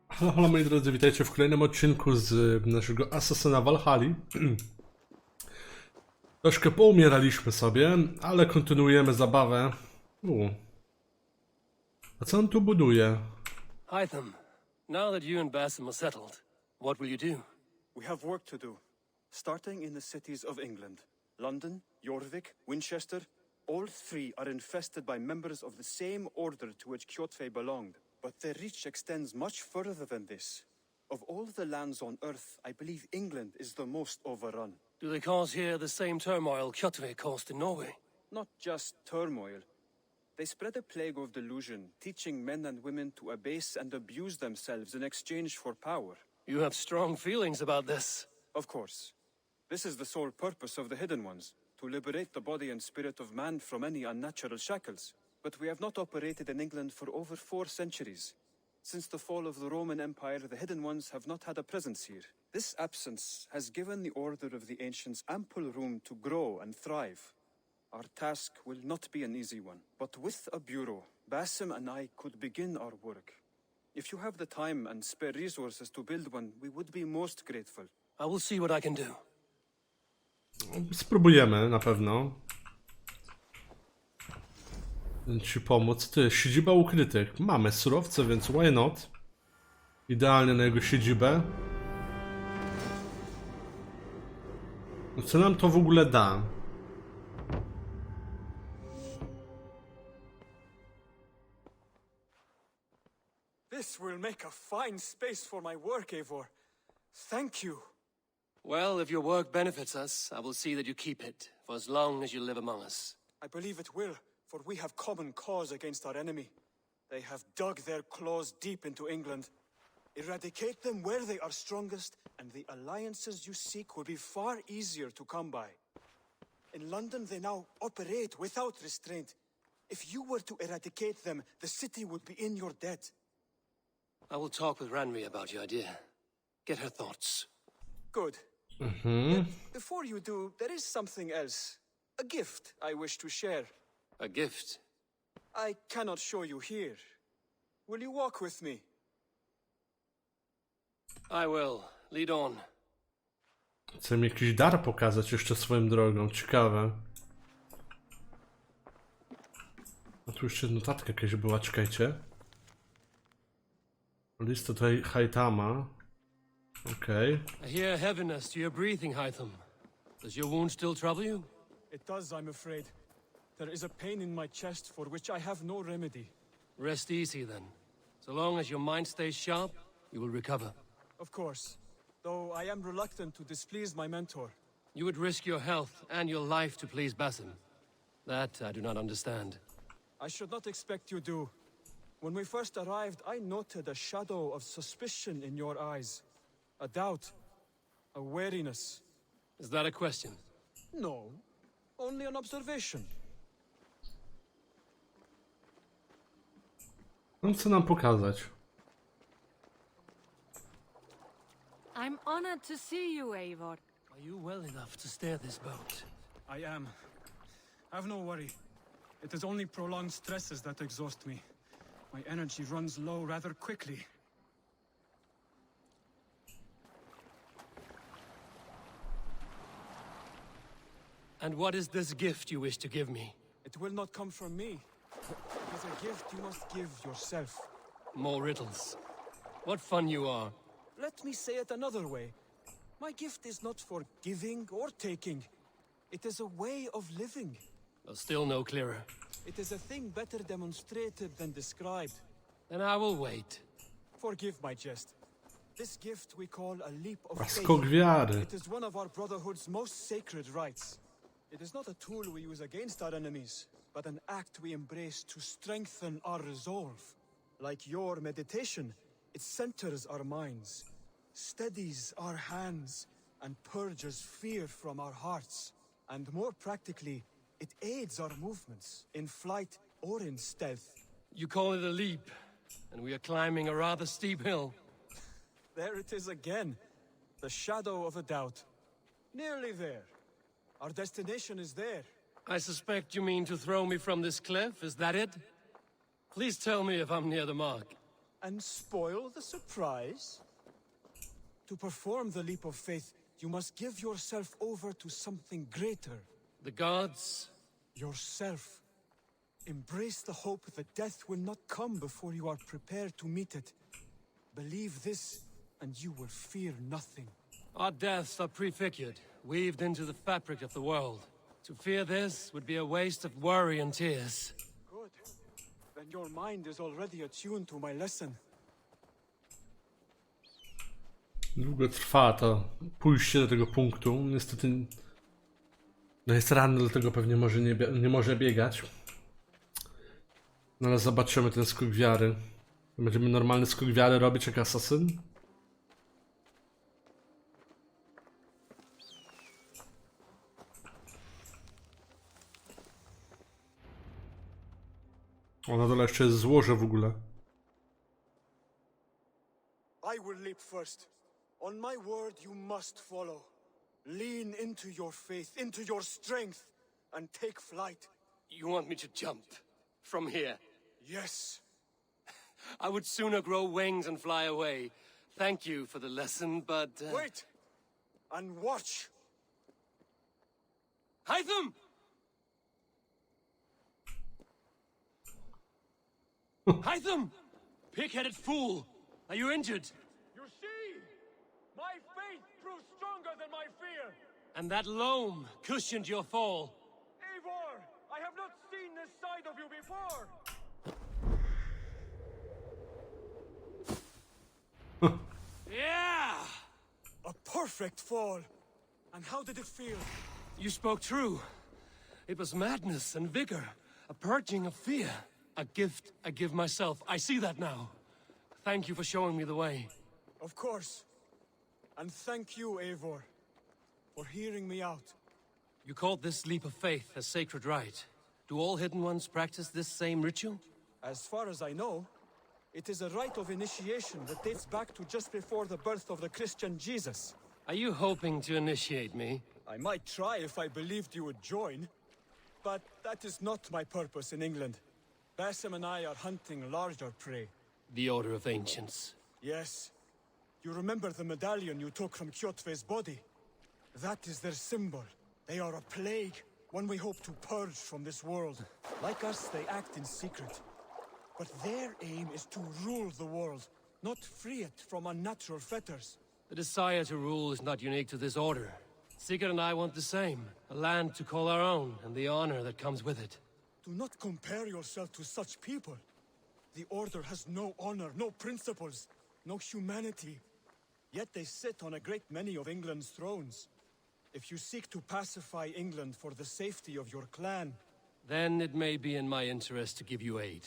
Halo, halo moi drodzy, witajcie w kolejnym odcinku z naszego Asasyna Valhalli. Troszkę poumieraliśmy sobie, ale kontynuujemy zabawę. A co on tu buduje? Hytham, now that you and Basim are settled, what will you do? We have work to do, starting in the cities of England. London, Jorvik, Winchester, all three are infested by members of the same order to which Kjotve belonged. But their reach extends much further than this. Of all the lands on Earth, I believe England is the most overrun. Do they cause here the same turmoil Kjotve caused in Norway? Not just turmoil. They spread a plague of delusion, teaching men and women to abase and abuse themselves in exchange for power. You have strong feelings about this. Of course. This is the sole purpose of the Hidden Ones, to liberate the body and spirit of man from any unnatural shackles. But we have not operated in England for over 4 centuries. Since the fall of the Roman Empire, the Hidden Ones have not had a presence here. This absence has given the Order of the Ancients ample room to grow and thrive. Our task will not be an easy one, but with a bureau, Basim and I could begin our work. If you have the time and spare resources to build one, we would be most grateful. I will see what I can do. Spróbujemy na pewno ci pomóc. Ty, siedziba ukrytych. Mamy surowce, więc why not? Idealnie na jego siedzibę. Co nam to w ogóle da? This will make a fine space for my work, Eivor. Thank you. Well, if your work benefits us, I will see that you keep it, for as long as you live among us. I believe it will, for we have common cause against our enemy. They have dug their claws deep into England. Eradicate them where they are strongest, and the alliances you seek will be far easier to come by. In London, they now operate without restraint. If you were to eradicate them, the city would be in your debt. I will talk with Ranri about your idea. Get her thoughts. Good. Yet, before you do, there is something else. A gift I wish to share. A gift? I cannot show you here. Will you walk with me? I will. Lead on. Chcę mi jakiś dar pokazać jeszcze swoją drogą. Ciekawe. A tu jeszcze notatka jakaś była, czekajcie. Lista tutaj Hythama. Okej. I hear heaviness to your breathing, Hytham. Does your wound still trouble you? It does, I'm afraid. There is a pain in my chest for which I have no remedy. Rest easy, then. So long as your mind stays sharp, you will recover. Of course. Though I am reluctant to displease my mentor. You would risk your health and your life to please Basim. That I do not understand. I should not expect you do. When we first arrived, I noted a shadow of suspicion in your eyes. A doubt. A wariness. Is that a question? No. Only an observation. On chce nam pokazać. I'm honored to see you, Eivor. Are you well enough to steer this boat? I am. Have no worry. It is only prolonged stresses that exhaust me. My energy runs low rather quickly. And what is this gift you wish to give me? It will not come from me. It is a gift you must give yourself. More riddles. What fun you are. Let me say it another way. My gift is not for giving or taking. It is a way of living. Still no clearer. It is a thing better demonstrated than described. Then I will wait. Forgive my jest. This gift we call a leap of faith. Skok wiary. It is one of our Brotherhood's most sacred rites. It is not a tool we use against our enemies, but an act we embrace to strengthen our resolve. Like your meditation, it centers our minds, steadies our hands, and purges fear from our hearts. And more practically, it aids our movements, in flight or in stealth. You call it a leap, and we are climbing a rather steep hill. There it is again. The shadow of a doubt. Nearly there. Our destination is there. I suspect you mean to throw me from this cliff, is that it? Please tell me if I'm near the mark. And spoil the surprise? To perform the leap of faith, you must give yourself over to something greater. The gods? Yourself. Embrace the hope that death will not come before you are prepared to meet it. Believe this, and you will fear nothing. Our deaths are prefigured, weaved into the fabric of the world. To fear this would be a waste of worry and tears. Good. Then your mind is already attuned to my lesson. Długo trwa to pójście do tego punktu. Niestety no jest ranny, dlatego pewnie może nie może biegać. No ale zobaczymy ten skok wiary. Będziemy normalny skok wiary robić jak asasyn? O, na dole jeszcze jest złoże w ogóle. I will leap first. On my word, you must follow. Lean into your faith, into your strength, and take flight. You want me to jump? From here? Yes. I would sooner grow wings and fly away. Thank you for the lesson, but... Wait! And watch! Hytham! Hytham! Pig-headed fool! Are you injured? You see? My faith proved stronger than my fear. And that loam cushioned your fall. Eivor, I have not seen this side of you before. Yeah! A perfect fall! And how did it feel? You spoke true. It was madness and vigor, a purging of fear. A gift I give myself. I see that now. Thank you for showing me the way. Of course. And thank you, Eivor, for hearing me out. You called this leap of faith a sacred rite. Do all Hidden Ones practice this same ritual? As far as I know, it is a rite of initiation that dates back to just before the birth of the Christian Jesus. Are you hoping to initiate me? I might try if I believed you would join, but that is not my purpose in England. Basim and I are hunting larger prey. The Order of Ancients. Yes. You remember the medallion you took from Kjotve's body? That is their symbol. They are a plague, one we hope to purge from this world. Like us, they act in secret. But their aim is to rule the world, not free it from unnatural fetters. The desire to rule is not unique to this order. Sigurd and I want the same. A land to call our own, and the honor that comes with it. Do not compare yourself to such people. The Order has no honor, no principles, no humanity. Yet they sit on a great many of England's thrones. If you seek to pacify England for the safety of your clan... Then it may be in my interest to give you aid.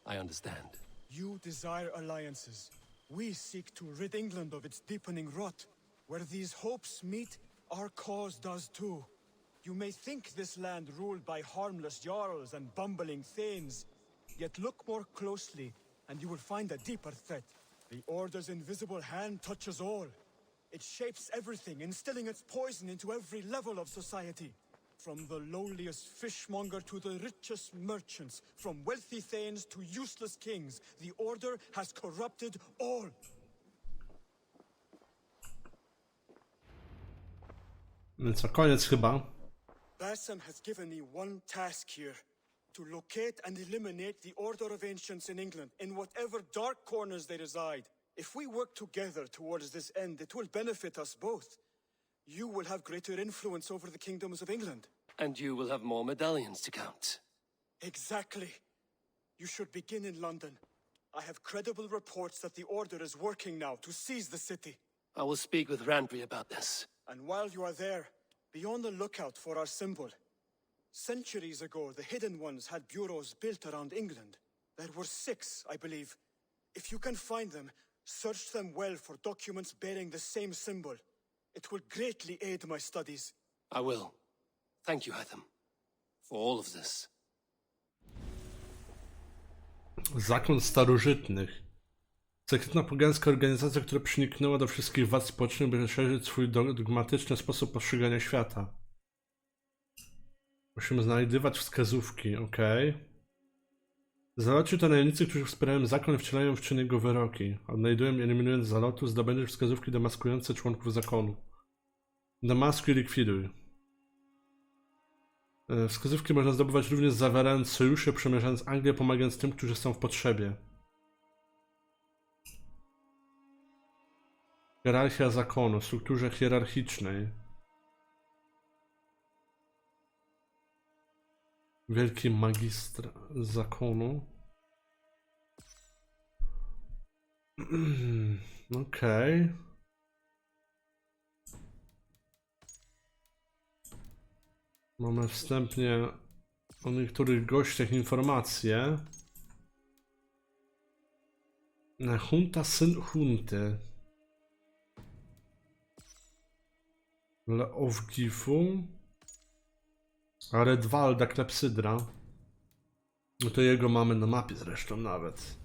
I understand. You desire alliances. We seek to rid England of its deepening rot. Where these hopes meet, our cause does too. You may think this land ruled by harmless jarls and bumbling thanes. Yet look more closely, and you will find a deeper threat. The Order's invisible hand touches all. It shapes everything, instilling its poison into every level of society. From the lowliest fishmonger to the richest merchants, from wealthy thanes to useless kings, the Order has corrupted all. Więc na koniec chyba. Basim has given me one task here. To locate and eliminate the Order of Ancients in England, in whatever dark corners they reside. If we work together towards this end, it will benefit us both. You will have greater influence over the kingdoms of England. And you will have more medallions to count. Exactly. You should begin in London. I have credible reports that the Order is working now to seize the city. I will speak with Randry about this. And while you are there, be on the lookout for our symbol. Centuries ago, the Hidden Ones had bureaus built around England. There were 6, I believe. If you can find them, search them well for documents bearing the same symbol. It will greatly aid my studies. I will. Thank you, Hytham, for all of this. Zakon starożytnych. Sekretna pogańska organizacja, która przeniknęła do wszystkich władz społecznych, by rozszerzyć swój dogmatyczny sposób postrzegania świata. Musimy znajdywać wskazówki, ok. Zaloci to najemnicy, którzy wspierają zakon i wcielają w czyn jego wyroki. Odnajdują i eliminując zalotu, zdobędziesz wskazówki demaskujące członków zakonu. Demaskuj i likwiduj. Wskazówki można zdobywać również zawierając sojusze, przemierzając Anglię, pomagając tym, którzy są w potrzebie. Hierarchia zakonu, w strukturze hierarchicznej. Wielki magistr zakonu. Okej. Mamy wstępnie o niektórych gościach informacje. Hunta, syn Hunty. Leowgifu. Redwalda Klepsydra. No to jego mamy na mapie zresztą nawet.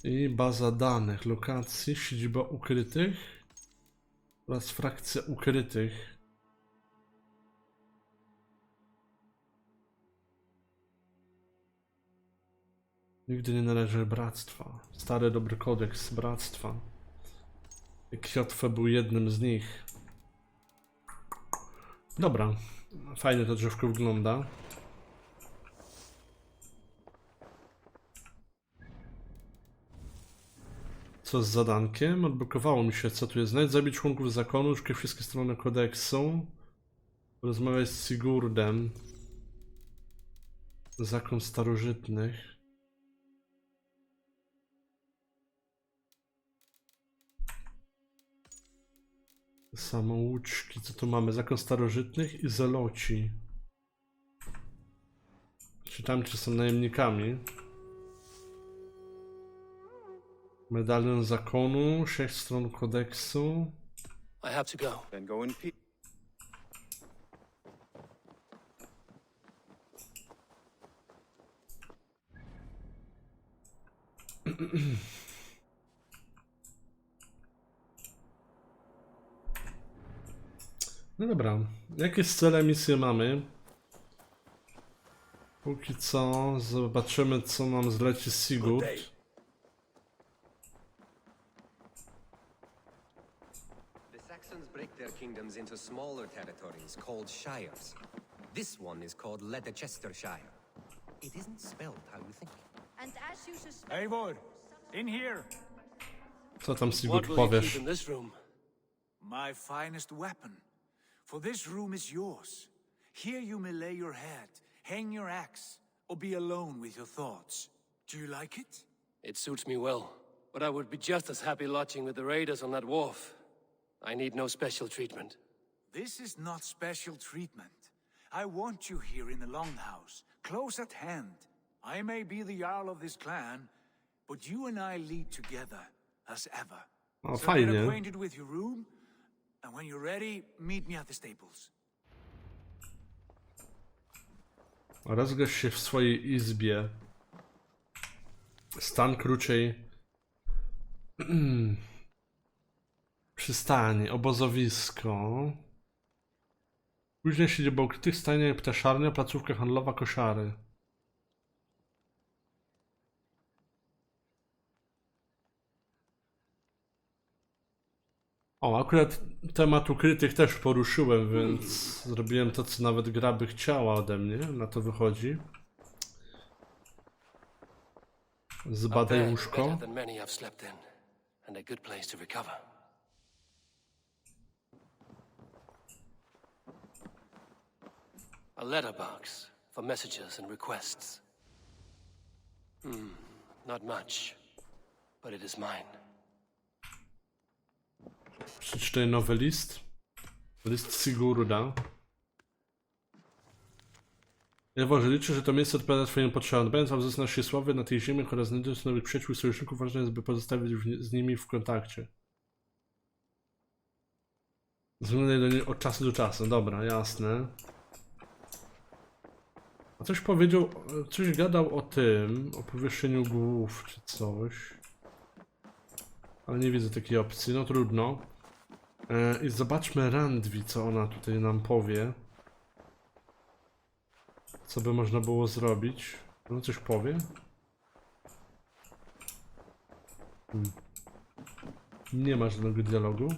I baza danych, lokacji, siedziba ukrytych oraz frakcja ukrytych. Nigdy nie należy bractwa. Stary dobry kodeks bractwa. Kwiatwe był jednym z nich. Dobra, fajnie to drzewko wygląda. Co z zadankiem? Odblokowało mi się, co tu jest. Znajdź, zabić członków zakonu, szukaj wszystkie strony kodeksu. Rozmawiaj z Sigurdem. Zakon starożytnych. Samouczki, co tu mamy? Zakon starożytnych i zeloci. Czytam, czy są najemnikami. Medalion zakonu, 6 stron kodeksu. I have to go. Then go in peace. No dobra, jakie cele misje mamy? Póki co zobaczymy, co nam zleci Sigurd. The Saxons break their kingdoms into smaller territories called shires. This one is called Leicestershire. It isn't spelled how you think. And as you suspect, Eivor, in here. Co tam What Sigurd will you keep powiesz? in this room? My finest weapon. For this room is yours. Here you may lay your head, hang your axe, or be alone with your thoughts. Do you like it? It suits me well, but I would be just as happy lodging with the raiders on that wharf. I need no special treatment. This is not special treatment. I want you here in the Longhouse, close at hand. I may be the Jarl of this clan, but you and I lead together, as ever. O, So get fajnie. acquainted with your room, and when you're ready, meet me at the stables. Rozgość się w swojej izbie. Stan krócej. Przystani, obozowisko. Później siedziba ukrytych, stajnia, ptaszarnia, placówka handlowa, koszary. O, akurat temat ukrytych też poruszyłem, więc zrobiłem to, co nawet gra by chciała ode mnie. Na to wychodzi. Zbadaj Better łóżko. than many I've slept in, and a good place to recover. A letterbox for messages and requests. Not much, but it is mine. Przeczytaj nowy list. List Sigurda. Ja Boże, liczę, że to miejsce odpowiada twoim potrzebom. Dbając o wzrost naszej sławy na tej ziemi oraz znajdując nowych przyjaciół i sojuszników, ważne jest, by pozostawić z nimi w kontakcie. Zaglądaj do niej od czasu do czasu. Dobra, jasne. A coś powiedział, coś gadał o tym, o powieszeniu głów czy coś. Ale nie widzę takiej opcji, no trudno. I zobaczmy Randwi, co ona tutaj nam powie. Co by można było zrobić? No coś powie? Nie ma żadnego dialogu.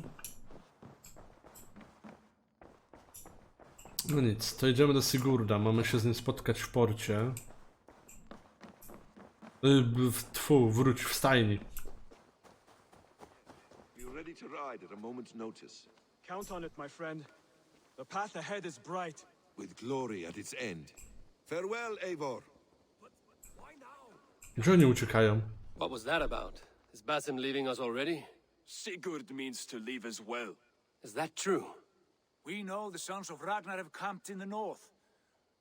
No nic, to idziemy do Sigurda. Mamy się z nim spotkać w porcie. Wróć w stajni. Be ready to ride at a moment's notice, Count on it, my friend. The path ahead is bright. with glory at its end. Farewell, Eivor. Gdzie oni uciekają? What was that about? Is Basim leaving us already? Sigurd means to leave as well. Is that true? We know the sons of Ragnar have camped in the north.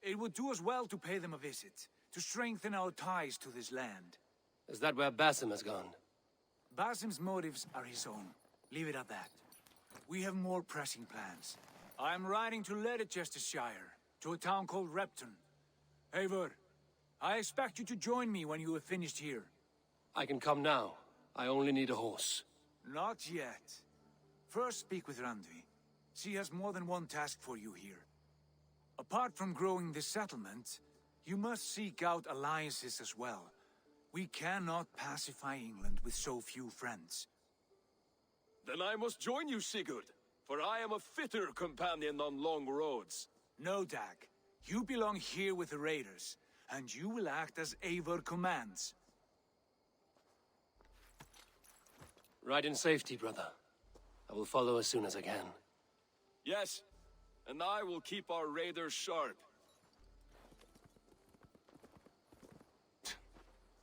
It would do us well to pay them a visit, to strengthen our ties to this land. Is that where Basim has gone? Basim's motives are his own. Leave it at that. We have more pressing plans. I'm riding to Leicestershire, to a town called Repton. Eivor, I expect you to join me when you have finished here. I can come now. I only need a horse. Not yet. First speak with Randvi. She has more than one task for you here. Apart from growing this settlement, you must seek out alliances as well. We cannot pacify England with so few friends. Then I must join you, Sigurd, for I am a fitter companion on long roads. No, Dag. You belong here with the raiders, and you will act as Eivor commands. Ride in safety, brother. I will follow as soon as I can. Yes, and I will keep our raiders sharp.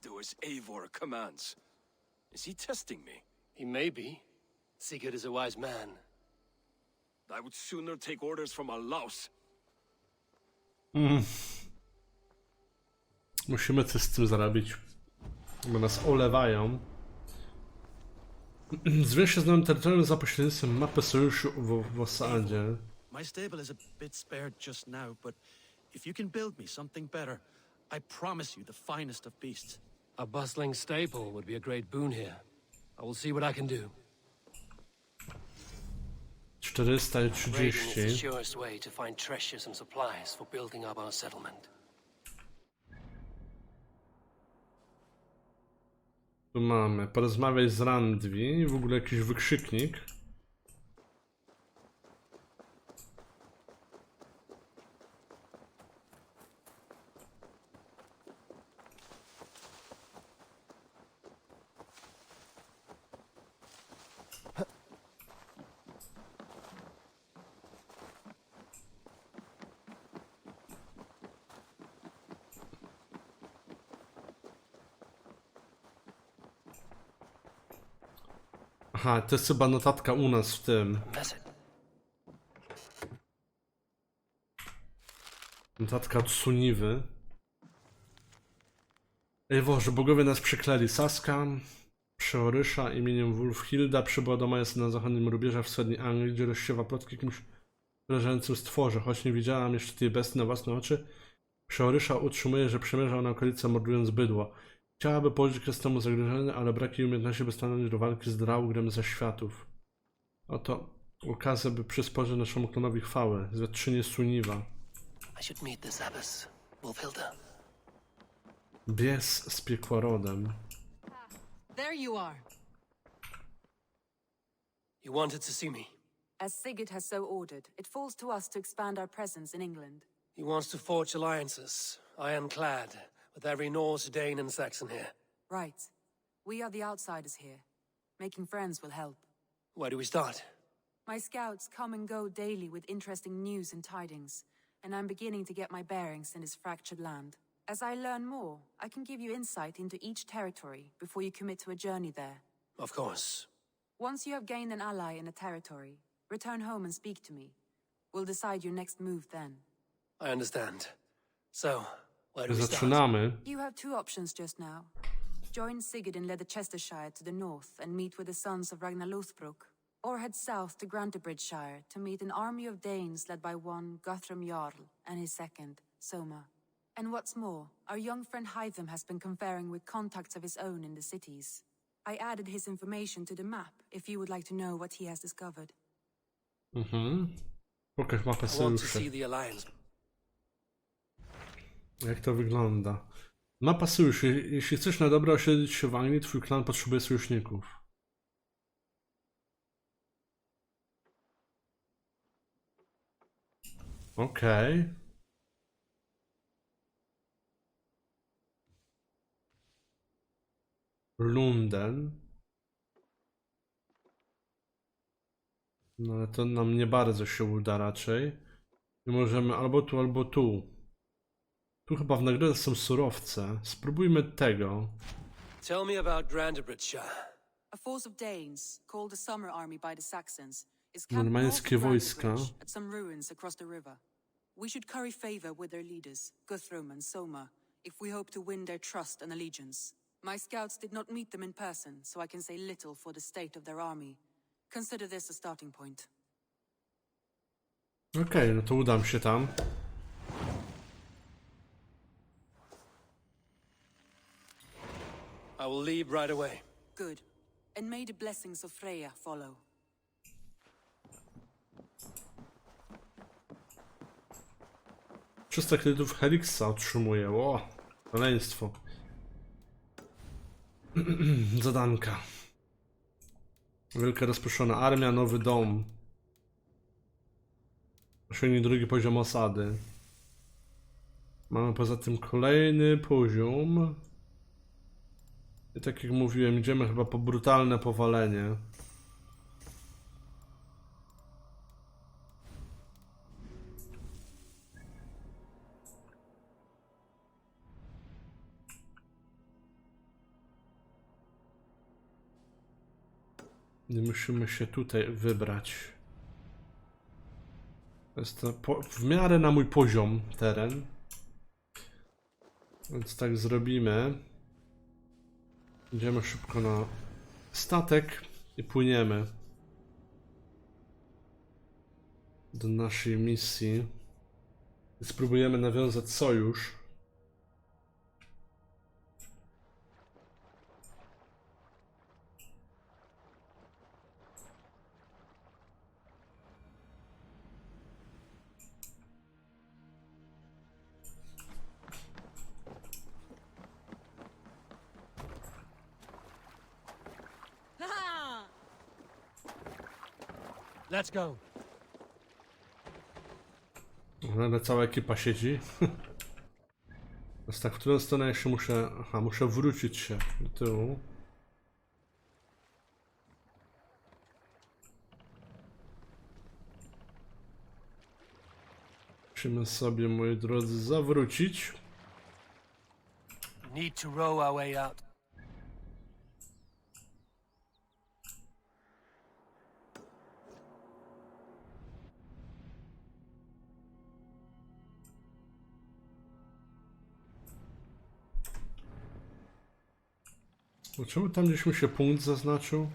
Do as Eivor commands. Is he testing me? He may be. Sigurd is a wise man. I would sooner take orders from a louse. Musimy coś z tym zrobić. Bo nas olewają. Zwiąż się z nowym terytorium za pośrednictwem mapy sojuszu w osadzie. My stable is a bit spared just now, but if you can build me something better, I promise you the finest of beasts. A bustling stable would be a great boon here. I will see what I can do. 430. Raiding is the surest way to find treasures and supplies for building up our settlement. Tu mamy, porozmawiaj z Randwi, w ogóle jakiś wykrzyknik. Aha, to jest chyba notatka u nas w tym. Notatka od Suniwy. Ej Boże, bogowie nas przykleli. Saska, przeorysza imieniem Wulfhilda przybyła do Majes na zachodnim rubieża wschodniej Anglii, gdzie rozsiewa plotki jakimś wrażającym stworze. Choć nie widziałam jeszcze tej bestii na własne oczy, przeorysza utrzymuje, że przemierzał na okolice mordując bydło. Chciałaby położyć kres temu zagrożeniu, ale brak jej umiejętności by stanąć do walki z Draugrem ze światów. Oto okazja, by przysporzyć naszemu klonowi chwały. Zwiadczynie Suniwa. I should meet this abbess, Wolfhilda. Bies z piekła rodem. There you are. You wanted to see me. As Sigurd has so ordered, it falls to us to expand our presence in England. He wants to forge alliances, ironclad, with every Norse, Dane, and Saxon here. Right. We are the outsiders here. Making friends will help. Where do we start? My scouts come and go daily with interesting news and tidings, and I'm beginning to get my bearings in this fractured land. As I learn more, I can give you insight into each territory before you commit to a journey there. Of course. Once you have gained an ally in a territory, return home and speak to me. We'll decide your next move then. I understand. So, where do we start? Zaczynamy. You have two options just now. Join Sigurd in Leicestershire to the north and meet with the sons of Ragnar Lothbrok, or head south to Grantebridgeshire to meet an army of Danes led by one Guthrum Jarl and his second, Soma. And what's more, our young friend Hytham has been conferring with contacts of his own in the cities. I added his information to the map if you would like to know what he has discovered. Pokaż mapę I want to sojuszy. see the Alliance. Jak to wygląda? Mapa sojuszy. Jeśli chcesz na dobre osiedlić się w Anglii, twój klan potrzebuje sojuszników. Okej. Lunden. No ale to nam nie bardzo się uda raczej. I możemy albo tu, albo tu. Tu chyba w nagrodę są surowce. Spróbujmy tego. Tell me about Brandenburgshire. A force of Danes, called the Summer Army by the Saxons, is camped north Normańskie of wojska. Brandenburg at some ruins across the river. We should curry favor with their leaders, Guthrum and Soma, if we hope to win their trust and allegiance. My scouts did not meet them in person, so I can say little for the state of their army. Consider this a starting point. Okej, no to udam się tam. I will leave right away. Good. And may the blessings of Freya follow. Czysto kredytów Helixa otrzymuję. O, szaleństwo. Zadanka. Wielka rozproszona armia, nowy dom. Osiągnij drugi poziom osady. Mamy poza tym kolejny poziom. I tak jak mówiłem, idziemy chyba po brutalne powalenie. I musimy się tutaj wybrać. To jest to w miarę na mój poziom teren. Więc tak zrobimy. Idziemy szybko na statek i płyniemy do naszej misji. I spróbujemy nawiązać sojusz. Let's go. Ale cała ekipa siedzi. Teraz tak, w którą stronę ja się muszę... Aha, muszę wrócić się do tyłu. Musimy sobie, moi drodzy, zawrócić. Need to row our way out. Czemu tam gdzieś mi się punkt zaznaczył?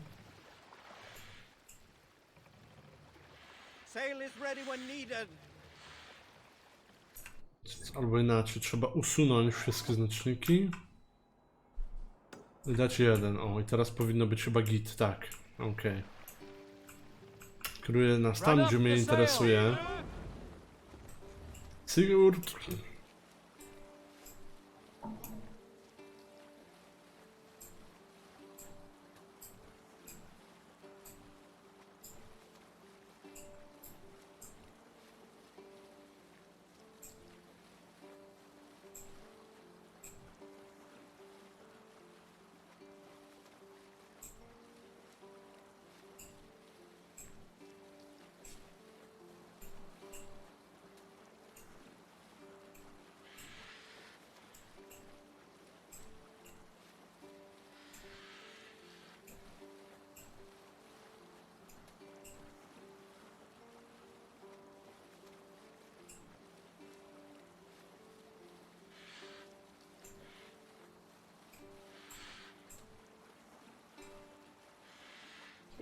Albo inaczej, trzeba usunąć wszystkie znaczniki. I dać jeden. O, i teraz powinno być chyba git, tak. Okej. Kieruje nas tam, gdzie mnie interesuje. Sigurd.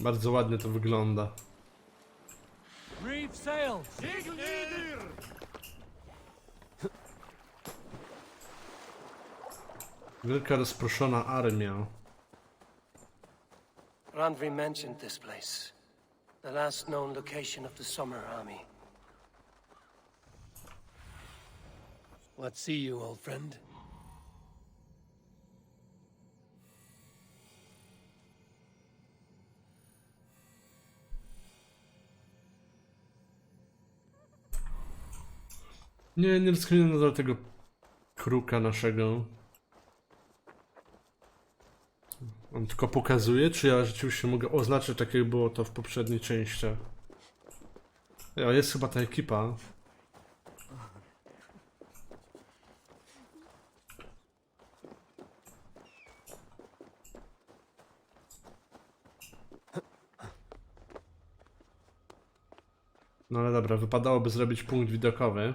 Bardzo ładnie to wygląda. Reef sail. Wielka rozproszona armia. Randvi mentioned this place. The last known location of the Summer Army. What see you, old friend? Nie rozkminię nadal tego kruka naszego. On tylko pokazuje, czy ja rzeczywiście mogę oznaczyć, tak jak było to w poprzedniej części. Ja, jest chyba ta ekipa. No ale dobra, wypadałoby zrobić punkt widokowy.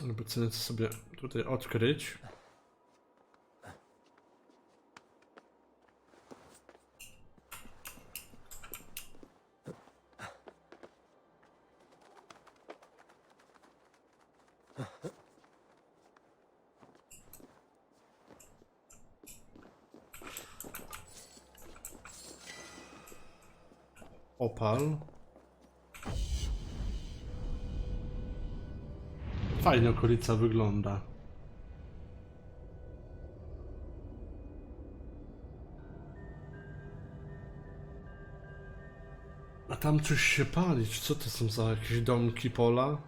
Żeby co nieco sobie tutaj odkryć. Opal. Fajnie okolica wygląda. A tam coś się pali. Co to są za jakieś domki, pola?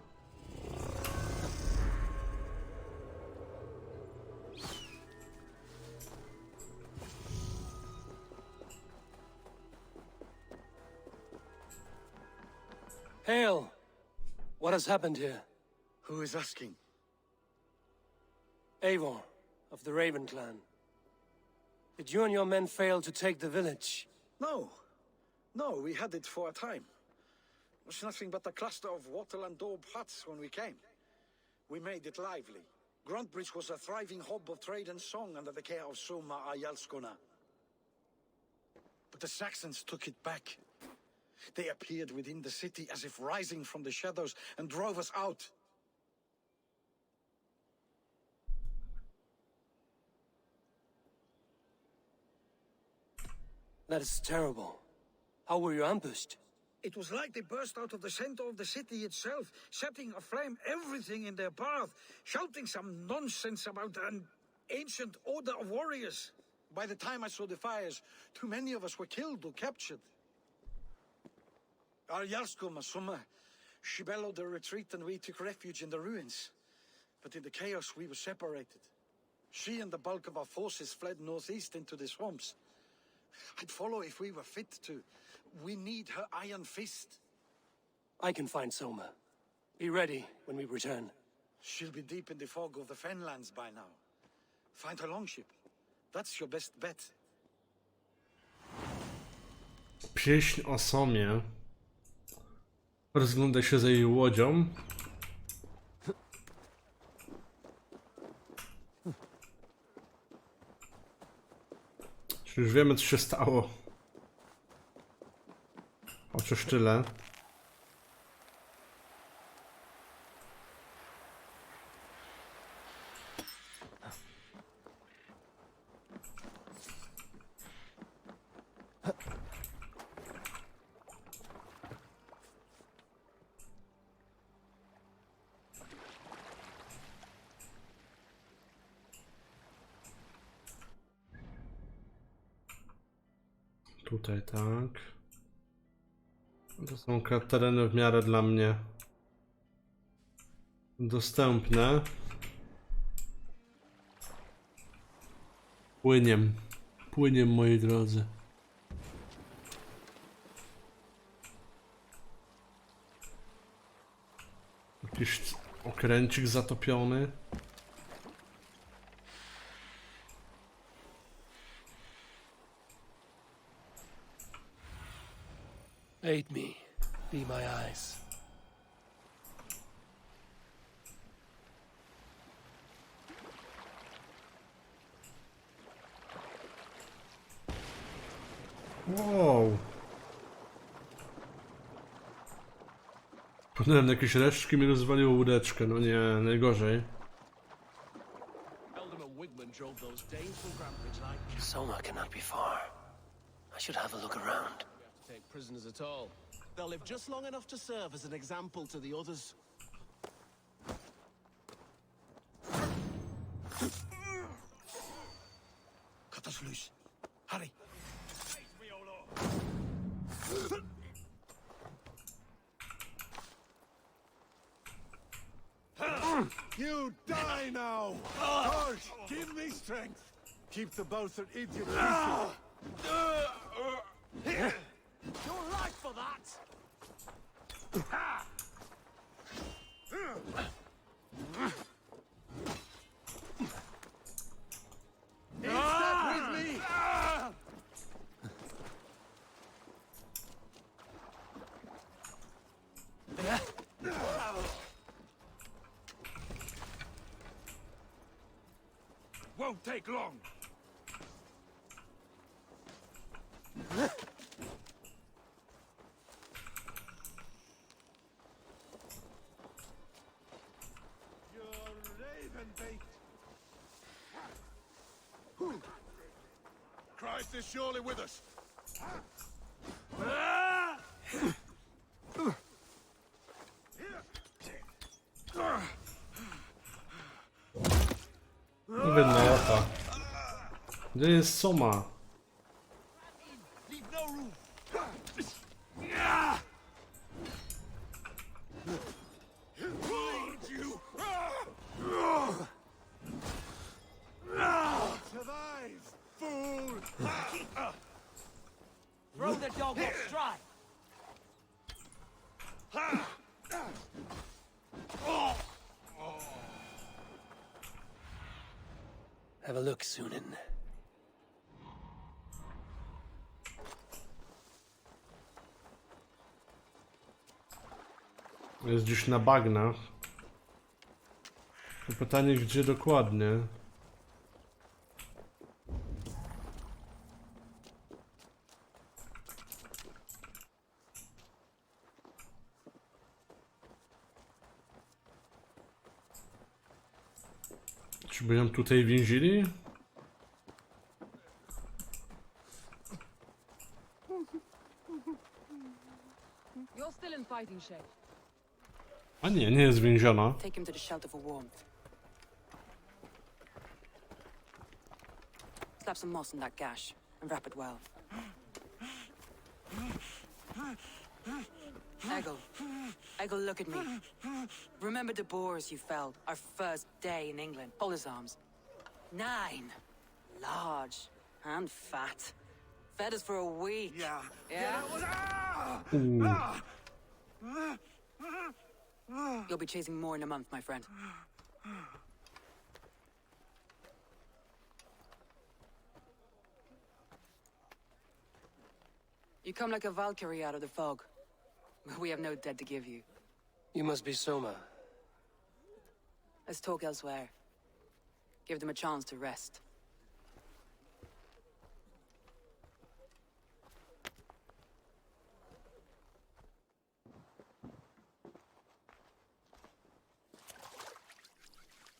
Hail! What has happened here? Who is asking? Eivor, of the Raven clan. Did you and your men fail to take the village? No. No, we had it for a time. It was nothing but a cluster of wattle and daub huts when we came. We made it lively. Gruntbridge was a thriving hub of trade and song under the care of Soma Ayalskona. But the Saxons took it back. They appeared within the city as if rising from the shadows and drove us out. That is terrible. How were you ambushed? It was like they burst out of the center of the city itself, setting aflame everything in their path, shouting some nonsense about an ancient order of warriors. By the time I saw the fires, too many of us were killed or captured. Our Yarskoma, Soma, she bellowed a retreat and we took refuge in the ruins. But in the chaos we were separated. She and the bulk of our forces fled northeast into the swamps. I'd follow if we were fit to. We need her iron fist. I can find Soma. Be ready when we return. She'll be deep in the fog of the Fenlands by now. Find her longship. That's your best bet. Pieśń o Somie. Rozgląda się za jej łodzią. Czy już wiemy, co się stało? Chociaż tyle. Tutaj tak. To są tereny w miarę dla mnie dostępne. Płyniem. Płyniem, moi drodzy. Jakiś okręcik zatopiony. Aid me. Be my eyes. Wow. Płynąłem na jakieś resztki, mi rozwaliło łódeczkę. No nie, najgorzej. and drove those dames from Grandbridge like... Soma cannot be far. I should have a look around. We have to take prisoners at all. They'll live just long enough to serve as an example to the others. Cut us loose. Hurry. You die now! George, give me strength! Keep the Balthur idiot busy! You're right for that! In step with me! Won't take long. You're raven bait! Christ is surely with us! Wydna jaka. Gdzie jest Soma? Leave no room! Survive, fool! Throw the dog off stride! Have a look, Sunan. Jest gdzieś na bagnach. To pytanie, gdzie dokładnie? Czy by ją tutaj więzili? You're still in fighting shape. A nie, nie jest więziona. Take him to the shelter for warmth. Slap some moss in that gash and wrap it well. Eggle, look at me. Remember the boars you felled, our first day in England? Hold his arms. 9. Large and fat. Fed us for a week. Yeah? You'll be chasing more in a month, my friend. You come like a Valkyrie out of the fog. We have no dead to give you. You must be Soma. Let's talk elsewhere. Give them a chance to rest.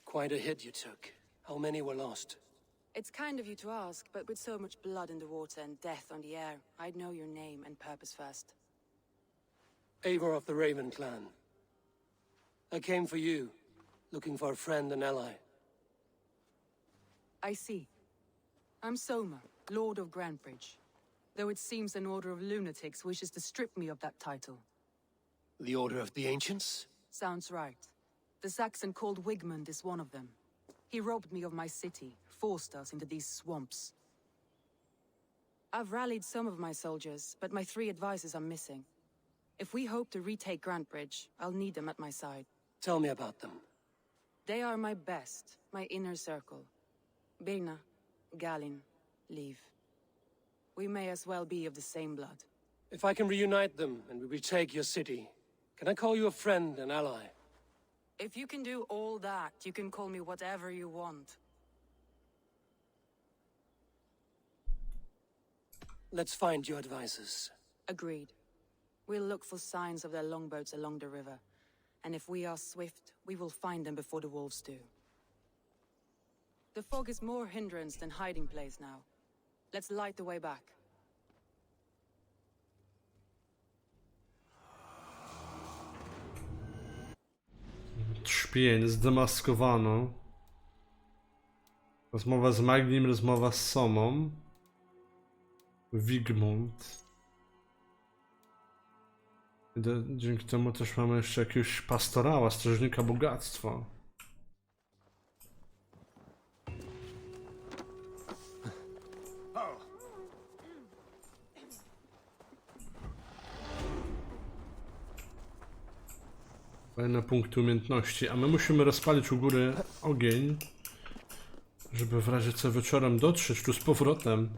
Quite a hit you took. How many were lost? It's kind of you to ask, but with so much blood in the water and death on the air, I'd know your name and purpose first. Eivor of the Raven clan. I came for you, looking for a friend and ally. I see. I'm Soma, Lord of Grandbridge. Though it seems an order of lunatics wishes to strip me of that title. The Order of the Ancients? Sounds right. The Saxon called Wigmund is one of them. He robbed me of my city, forced us into these swamps. I've rallied some of my soldiers, but my 3 advisors are missing. If we hope to retake Grantbridge, I'll need them at my side. Tell me about them. They are my best, my inner circle. Birna, Galin, Leave. We may as well be of the same blood. If I can reunite them and we retake your city, can I call you a friend and ally? If you can do all that, you can call me whatever you want. Let's find your advisors. Agreed. We'll look for signs of their longboats along the river. And if we are swift, we will find them before the wolves do. The fog is more hindrance than hiding place now. Let's light the way back. Trzpień, zdemaskowano. Rozmowa z Magnim, rozmowa z Somą. Wigmund. Dzięki temu też mamy jeszcze jakiegoś pastorała, strażnika bogactwa. Kolejne punkty umiejętności, a my musimy rozpalić u góry ogień, żeby w razie co wieczorem dotrzeć tu z powrotem.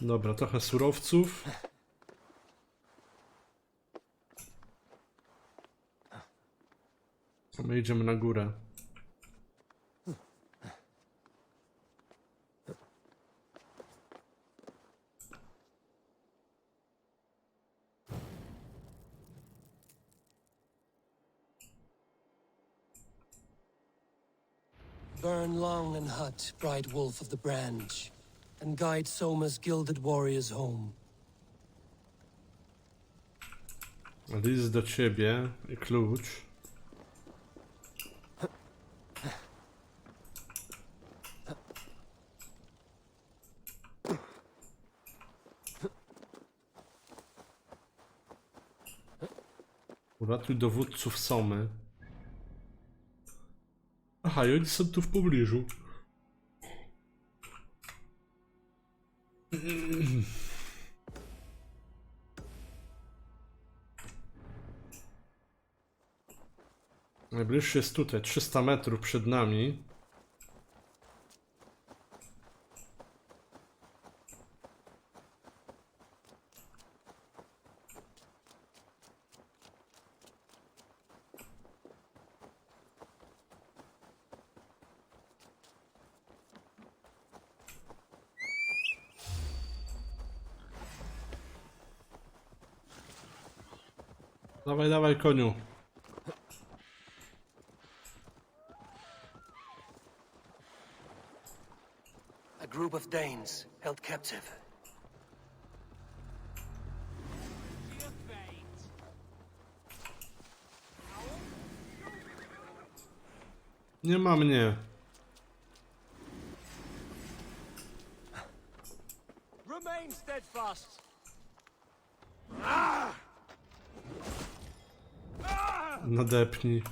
Dobra, trochę surowców. A my idziemy na górę. Burn long and hut, bright wolf of the branch, and guide Soma's gilded warriors home. List do ciebie i klucz. Uratuj dowódców Somy. Aha, i oni są tu w pobliżu. Najbliższy jest tutaj, 300 metrów przed nami. Dawaj, dawaj, koniu. A group of Danes held captive. Nie ma mnie. Remain steadfast. Nadepnij.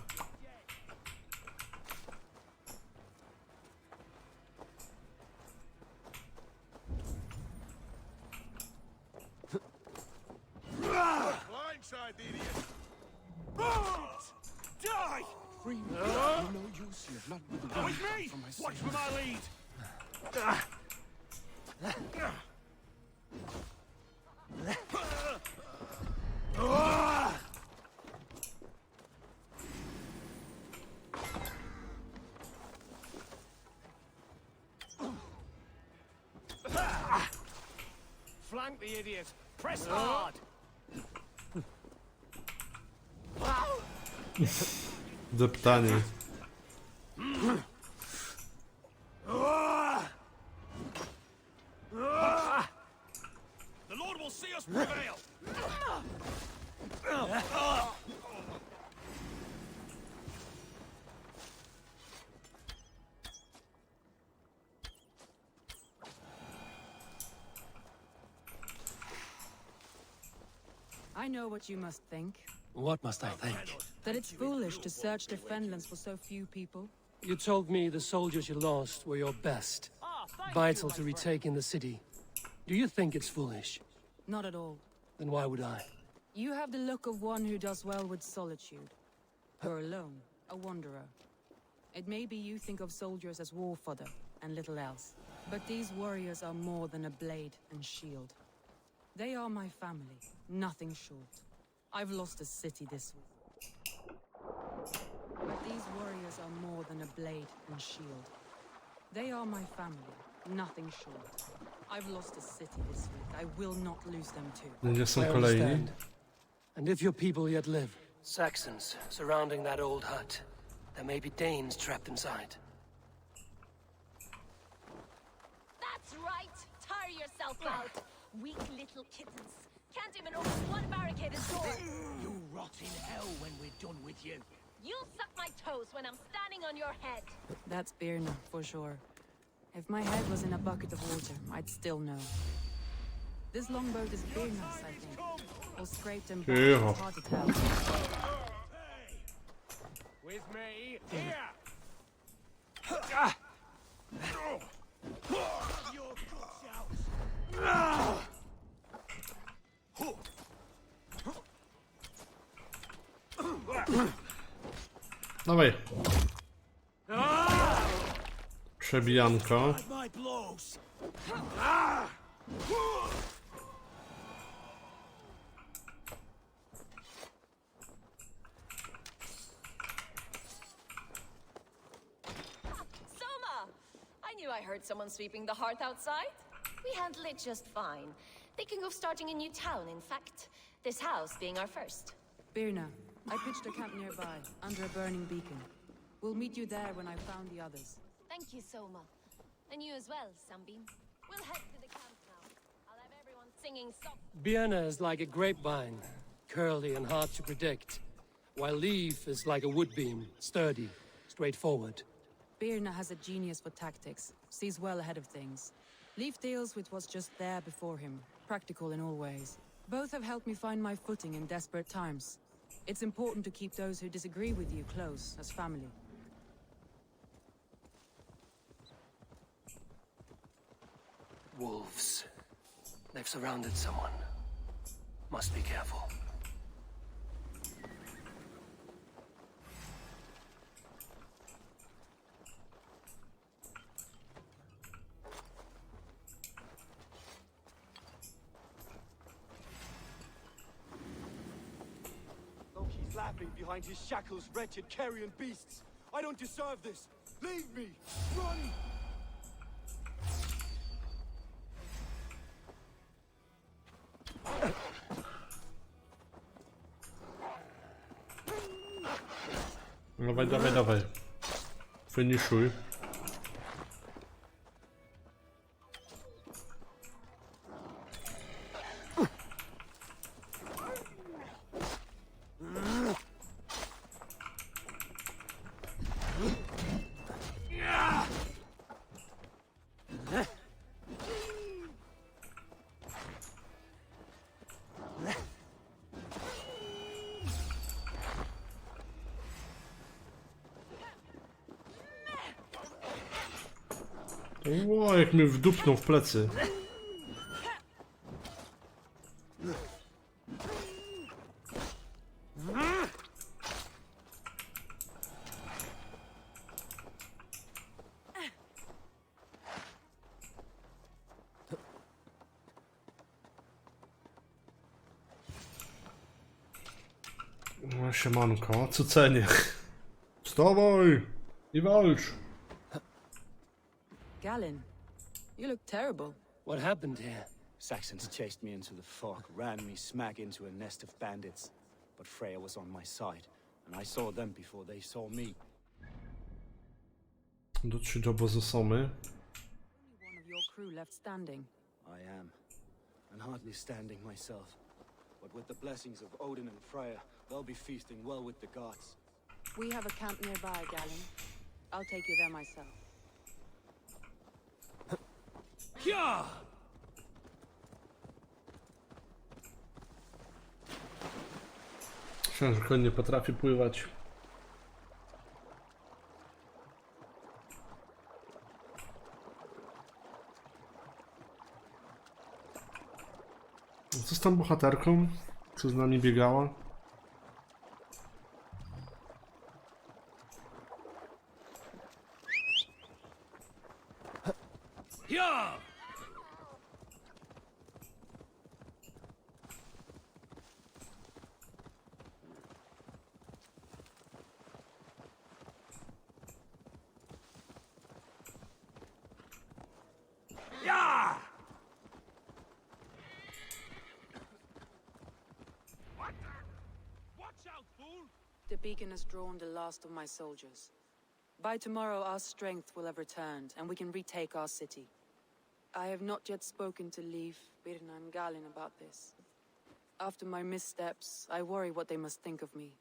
Blindside the idiot! Die! Free me! No use here, blood with the with me! Watch for my lead! Flank the idiot! Press hard! Deptanie. The Lord will see us prevail! I know what you must think. What must I think? That it's foolish to search the Fenlands for so few people. You told me the soldiers you lost were your best. Vital to retaking the city. Do you think it's foolish? Not at all. Then why would I? You have the look of one who does well with solitude. You're alone, a wanderer. It may be you think of soldiers as war fodder and little else. But these warriors are more than a blade and shield. They are my family, nothing short. I've lost a city this week. But these warriors are more than a blade and shield. They are my family, nothing short. I've lost a city this week. I will not lose them too. Gdzie są I kolejni? understand. And if your people yet live, Saxons surrounding that old hut, There may be Danes trapped inside. That's right! Tire yourself out! Weak little kittens. Can't even open one barricaded door! You rot in hell when we're done with you. You'll suck my toes when I'm standing on your head! That's Birna, for sure. If my head was in a bucket of water, I'd still know. This longboat is Birna's, I think. Or scraped and back, it's hard to tell. With me, here! Your guts out! Dawaj. Przebijanko. My blows. Soma! I knew I heard someone sweeping the hearth outside. We handle it just fine. Thinking of starting a new town, in fact. This house being our first. Birna, I pitched a camp nearby, under a burning beacon. We'll meet you there when I've found the others. Thank you, Soma. And you as well, Sunbeam. We'll head to the camp now. I'll have everyone singing soft. Birna is like a grapevine, curly and hard to predict, while Leaf is like a woodbeam, sturdy, straightforward. Birna has a genius for tactics, sees well ahead of things. Leaf deals with what's just there before him, practical in all ways. Both have helped me find my footing in desperate times. It's important to keep those who disagree with you close, as family. Wolves. They've surrounded someone. Must be careful. Loki's laughing behind his shackles, wretched carrion beasts. I don't deserve this. Leave me! Run! Dawaj, dawaj, dawaj. Finiszuj. Ło, jak mnie wdupnął w plecy. No, siemanko, cucenie. Wstawaj i walcz. Galen, you look terrible. What happened here? Saxons chased me into the fog, ran me smack into a nest of bandits. But Freya was on my side, and I saw them before they saw me. Dotrzeć do obozu Somy. Only one of your crew left standing. I am, and hardly standing myself. But with the blessings of Odin and Freya, they'll be feasting well with the gods. We have a camp nearby, Galen. I'll take you there myself. Yeah! Myślałem, że koń nie potrafi pływać. Co z tą bohaterką? Co z nami biegała? Yeah! Yeah! the beacon has drawn the last of my soldiers. By tomorrow our strength will have returned, and we can retake our city. I have not yet spoken to Leif, Birna and Galin about this. After my missteps, I worry what they must think of me.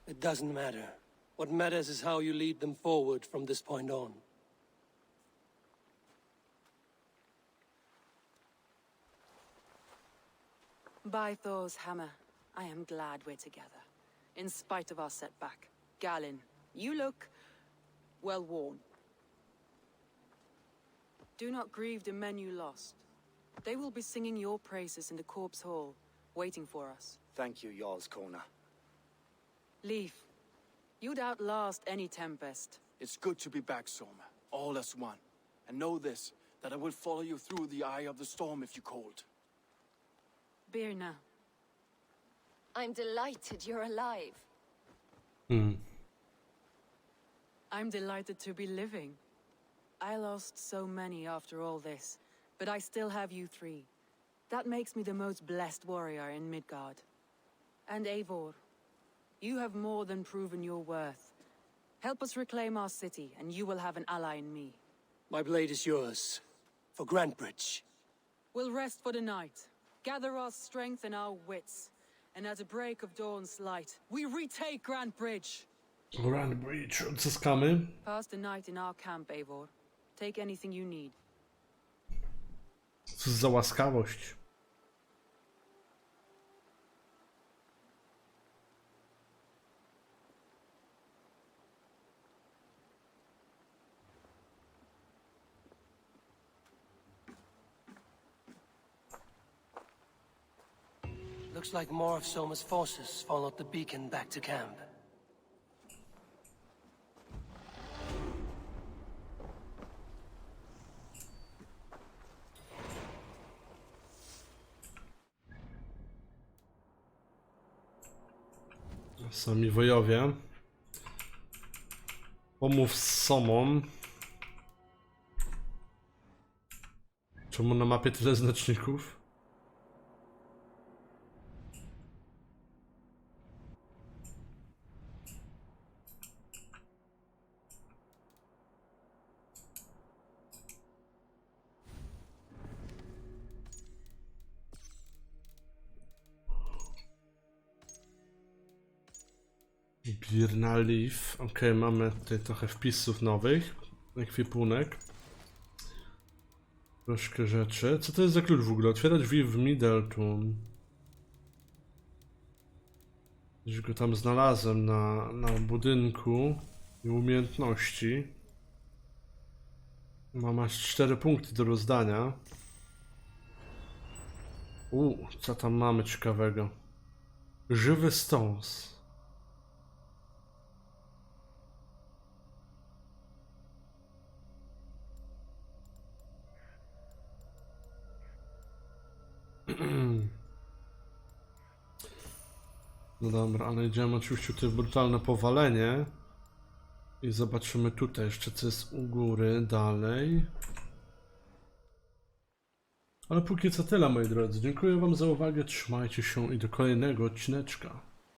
It doesn't matter. What matters is how you lead them forward from this point on. By Thor's hammer, I am glad we're together. In spite of our setback. Galin, you look well worn. Do not grieve the men you lost. They will be singing your praises in the corpse hall, waiting for us. Thank you, Jarl's Kona. Leif, you'd outlast any tempest. It's good to be back, Soma. All as one. And know this, that I will follow you through the eye of the storm if you called. Birna. I'm delighted you're alive. I'm delighted to be living. I lost so many after all this, but I still have you three. That makes me the most blessed warrior in Midgard. And Eivor, you have more than proven your worth. Help us reclaim our city, and you will have an ally in me. My blade is yours. For Grantbridge. We'll rest for the night. Gather our strength and our wits. And at the break of dawn's light, we retake Grantbridge! Grantbridge odzyskamy. Pass the night in our camp, Eivor. Take anything you need. Co za łaskawość. Looks like more of Soma's forces followed the beacon back to camp. Sami wojowie. Pomów z Somą. Czemu na mapie tyle znaczników? Birna Leaf. Ok, mamy tutaj trochę wpisów nowych. Ekwipunek. Troszkę rzeczy. Co to jest za klucz w ogóle? Otwiera drzwi w Middleton. Gdzieś go tam znalazłem na budynku. I umiejętności. Mam aż 4 punkty do rozdania. Co tam mamy ciekawego? Żywy stąs. No dobra, ale idziemy oczywiście tutaj w brutalne powalenie. I zobaczymy tutaj jeszcze co jest u góry dalej. Ale póki co tyle, moi drodzy. Dziękuję wam za uwagę, trzymajcie się i do kolejnego odcineczka.